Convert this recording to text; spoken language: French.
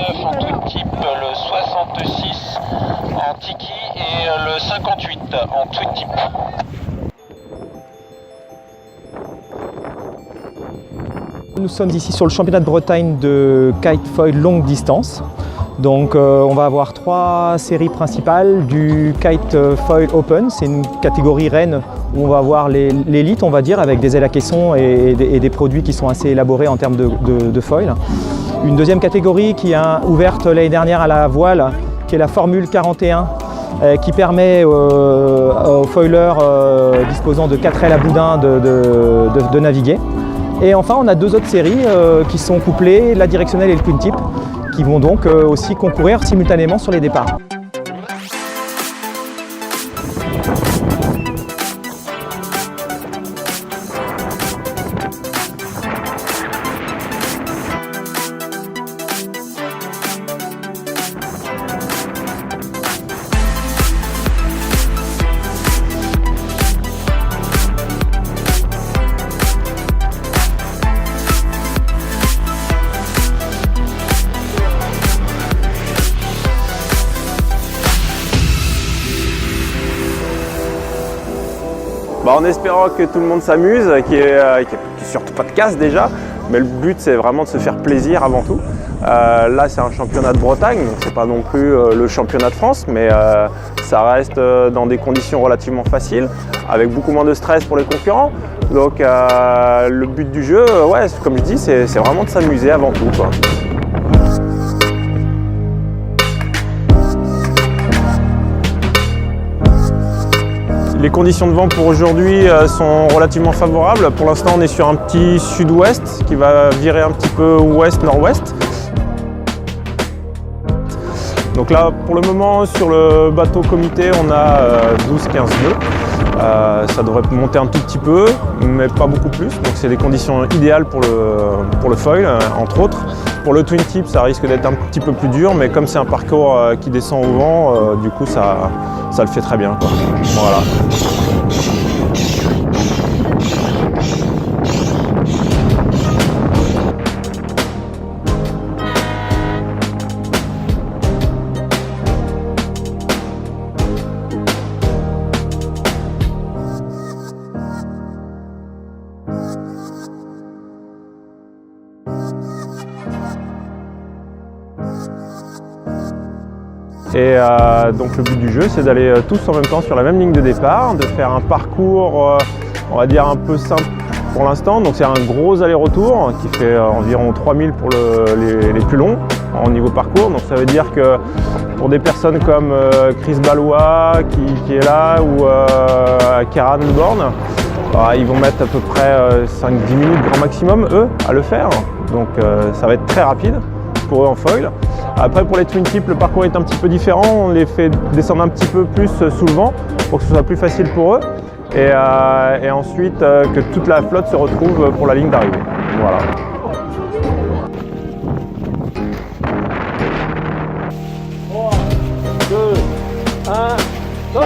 59 en tout type, le 66 en tiki et le 58 en twin tip. Nous sommes ici sur le championnat de Bretagne de kite foil longue distance. Donc on va avoir 3 séries principales du kite foil open, c'est une catégorie reine où on va avoir l'élite, on va dire, avec des ailes à caisson et des produits qui sont assez élaborés en termes de foil. Une deuxième catégorie qui est ouverte l'année dernière à la voile, qui est la Formule 41, qui permet aux foilers disposant de 4 ailes à boudin de naviguer. Et enfin, on a 2 autres séries qui sont couplées, la directionnelle et le twin tip, qui vont donc aussi concourir simultanément sur les départs. En espérant que tout le monde s'amuse, qu'il n'y ait surtout pas de casse déjà, mais le but c'est vraiment de se faire plaisir avant tout. Là c'est un championnat de Bretagne, donc c'est pas non plus le championnat de France, mais ça reste dans des conditions relativement faciles, avec beaucoup moins de stress pour les concurrents. Donc le but du jeu, ouais, comme je dis, c'est vraiment de s'amuser avant tout, quoi. Les conditions de vent pour aujourd'hui sont relativement favorables. Pour l'instant, on est sur un petit sud-ouest qui va virer un petit peu ouest-nord-ouest. Donc là, pour le moment, sur le bateau comité, on a 12-15 nœuds. Ça devrait monter un tout petit peu, mais pas beaucoup plus. Donc c'est des conditions idéales pour le foil, entre autres. Pour le twin tip, ça risque d'être un petit peu plus dur, mais comme c'est un parcours qui descend au vent, du coup ça le fait très bien, quoi. Voilà. Et donc le but du jeu, c'est d'aller tous en même temps sur la même ligne de départ, de faire un parcours, on va dire un peu simple pour l'instant. Donc c'est un gros aller-retour qui fait environ 3000 pour les plus longs en niveau parcours. Donc ça veut dire que pour des personnes comme Chris Ballois qui est là ou Kieran Born, ils vont mettre à peu près 5-10 minutes grand maximum, eux, à le faire. Donc ça va être très rapide pour eux en foil. Après pour les twin tips, le parcours est un petit peu différent, on les fait descendre un petit peu plus sous le vent pour que ce soit plus facile pour eux et ensuite que toute la flotte se retrouve pour la ligne d'arrivée. Voilà. Trois, deux, un, go!